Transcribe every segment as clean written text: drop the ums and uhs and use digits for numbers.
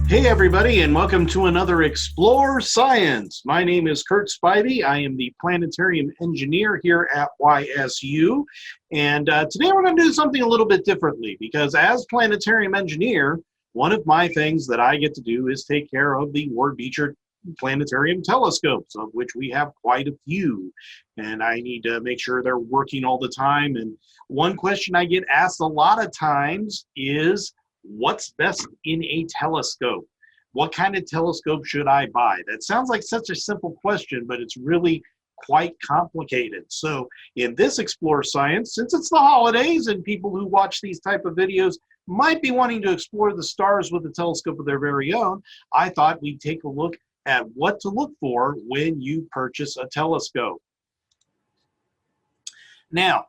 Hey everybody, and welcome to another Explore Science. My name is Kurt Spivey. I am the planetarium engineer here at YSU. And today we're going to do something a little bit differently because as planetarium engineer, one of my things that I get to do is take care of the Ward Beecher planetarium telescopes, of which we have quite a few. And I need to make sure they're working all the time. And one question I get asked a lot of times is, what's best in a telescope? What kind of telescope should I buy? That sounds like such a simple question, but it's really quite complicated. So in this Explore Science, since it's the holidays and people who watch these type of videos might be wanting to explore the stars with a telescope of their very own, I thought we'd take a look at what to look for when you purchase a telescope. Now,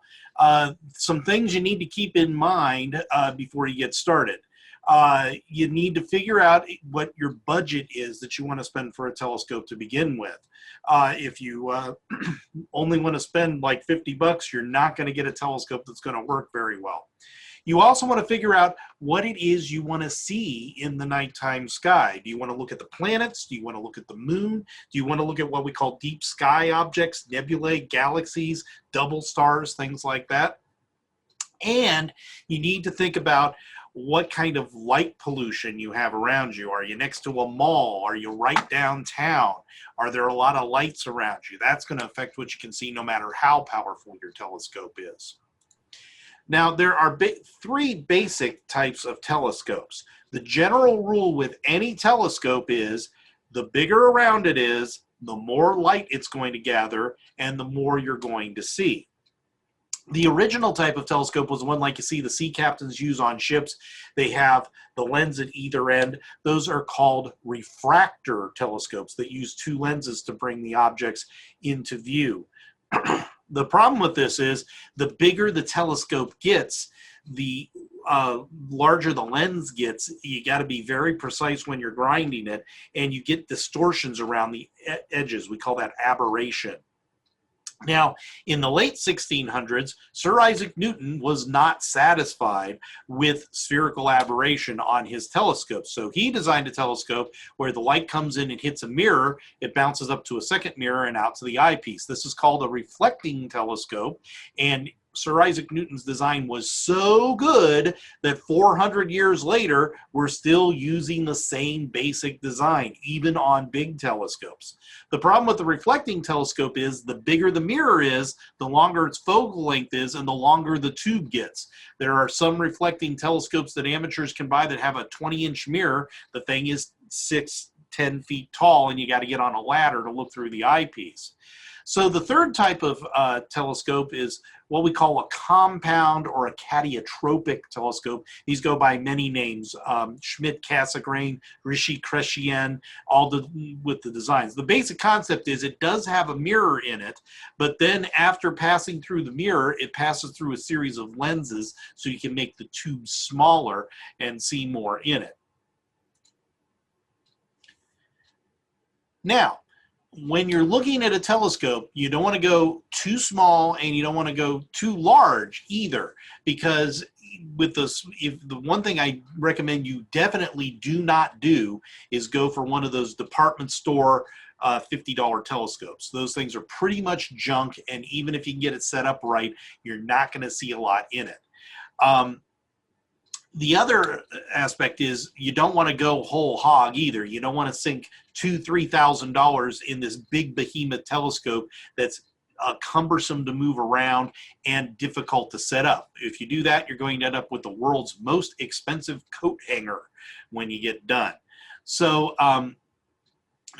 some things you need to keep in mind before you get started. You need to figure out what your budget is that you want to spend for a telescope to begin with. If you only want to spend like 50 bucks, you're not going to get a telescope that's going to work very well. You also want to figure out what it is you want to see in the nighttime sky. Do you want to look at the planets? Do you want to look at the moon? Do you want to look at what we call deep sky objects, nebulae, galaxies, double stars, things like that? And you need to think about what kind of light pollution you have around you. Are you next to a mall? Are you right downtown? Are there a lot of lights around you? That's going to affect what you can see no matter how powerful your telescope is. Now, there are three basic types of telescopes. The general rule with any telescope is the bigger around it is, the more light it's going to gather, and the more you're going to see. The original type of telescope was the one like you see the sea captains use on ships. They have the lens at either end. Those are called refractor telescopes that use two lenses to bring the objects into view. The problem with this is the bigger the telescope gets, the larger the lens gets. You got to be very precise when you're grinding it, and you get distortions around the edges. We call that aberration. Now, in the late 1600s, Sir Isaac Newton was not satisfied with spherical aberration on his telescope. So he designed a telescope where the light comes in and hits a mirror, it bounces up to a second mirror and out to the eyepiece. This is called a reflecting telescope, and Sir Isaac Newton's design was so good that 400 years later, we're still using the same basic design, even on big telescopes. The problem with the reflecting telescope is the bigger the mirror is, the longer its focal length is, and the longer the tube gets. There are some reflecting telescopes that amateurs can buy that have a 20-inch mirror. The thing is 10 feet tall, and you got to get on a ladder to look through the eyepiece. So the third type of telescope is what we call a compound or a cadiotropic telescope. These go by many names, Schmidt-Cassegrain, Ritchey-Chrétien, with the designs. The basic concept is it does have a mirror in it, but then after passing through the mirror, it passes through a series of lenses so you can make the tube smaller and see more in it. Now, when you're looking at a telescope, you don't want to go too small and you don't want to go too large either, because with this, the one thing I recommend you definitely do not do is go for one of those department store $50 telescopes. Those things are pretty much junk, and even if you can get it set up right, you're not going to see a lot in it. The other aspect is you don't want to go whole hog either. You don't want to sink $2,000–3,000 in this big behemoth telescope that's cumbersome to move around and difficult to set up. If you do that, you're going to end up with the world's most expensive coat hanger when you get done. So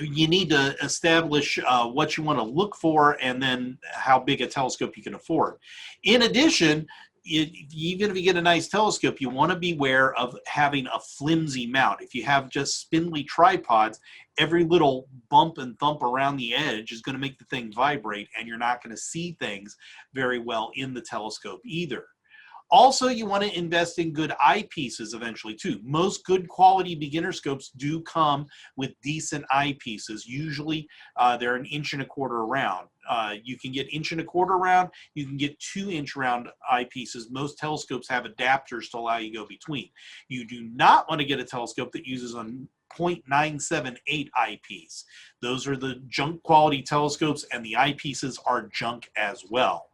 you need to establish what you want to look for and then how big a telescope you can afford. In addition, even if you get a nice telescope, you want to beware of having a flimsy mount. If you have just spindly tripods, every little bump and thump around the edge is going to make the thing vibrate, and you're not going to see things very well in the telescope either. Also, you want to invest in good eyepieces eventually too. Most good quality beginner scopes do come with decent eyepieces. Usually they're 1.25 inches round. You can get 1.25 inches round. You can get 2-inch round eyepieces. Most telescopes have adapters to allow you to go between. You do not want to get a telescope that uses a 0.978 eyepiece. Those are the junk quality telescopes, and the eyepieces are junk as well.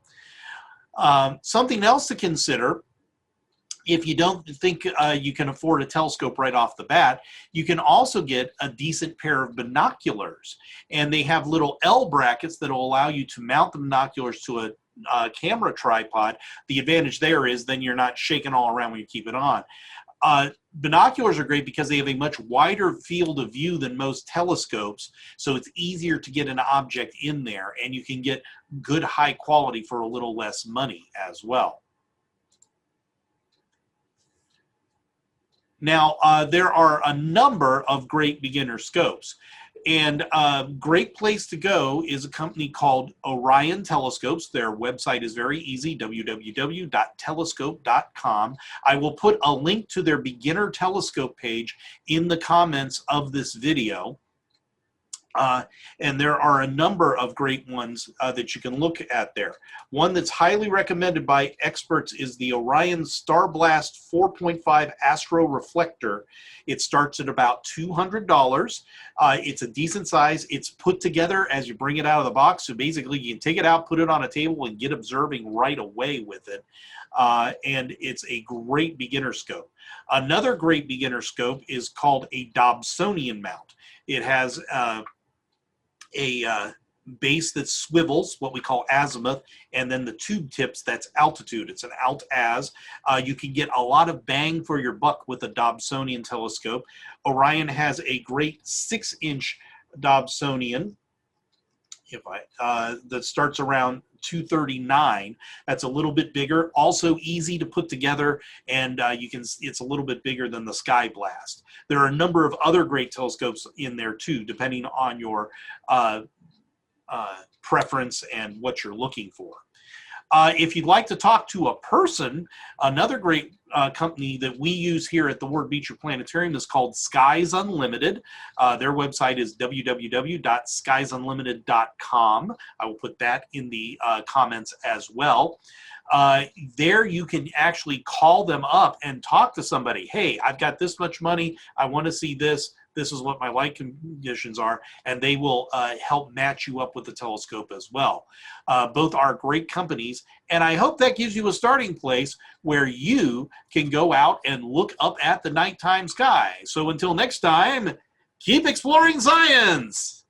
Something else to consider, if you don't think you can afford a telescope right off the bat, you can also get a decent pair of binoculars. And they have little L brackets that will allow you to mount the binoculars to a camera tripod. The advantage there is then you're not shaking all around when you keep it on. Binoculars are great because they have a much wider field of view than most telescopes, so it's easier to get an object in there, and you can get good high quality for a little less money as well. Now, there are a number of great beginner scopes, and a great place to go is a company called Orion Telescopes. Their website is very easy, www.telescope.com. I will put a link to their beginner telescope page in the comments of this video. And there are a number of great ones that you can look at there. One that's highly recommended by experts is the Orion Star Blast 4.5 Astro Reflector. It starts at about $200. It's a decent size. It's put together as you bring it out of the box. So basically you can take it out, put it on a table, and get observing right away with it. And it's a great beginner scope. Another great beginner scope is called a Dobsonian mount. It has a base that swivels, what we call azimuth, and then the tube tips, that's altitude. It's an alt-az. You can get a lot of bang for your buck with a Dobsonian telescope. Orion has a great 6-inch Dobsonian that starts around $239. That's a little bit bigger, also easy to put together, and it's a little bit bigger than the Sky Blast. There are a number of other great telescopes in there too, depending on your preference and what you're looking for. If you'd like to talk to a person, another great company that we use here at the Ward Beecher Planetarium is called Skies Unlimited. Their website is www.skiesunlimited.com. I will put that in the comments as well. There you can actually call them up and talk to somebody. Hey, I've got this much money. I want to see this. This is what my light conditions are, and they will help match you up with the telescope as well. Both are great companies, and I hope that gives you a starting place where you can go out and look up at the nighttime sky. So until next time, keep exploring science!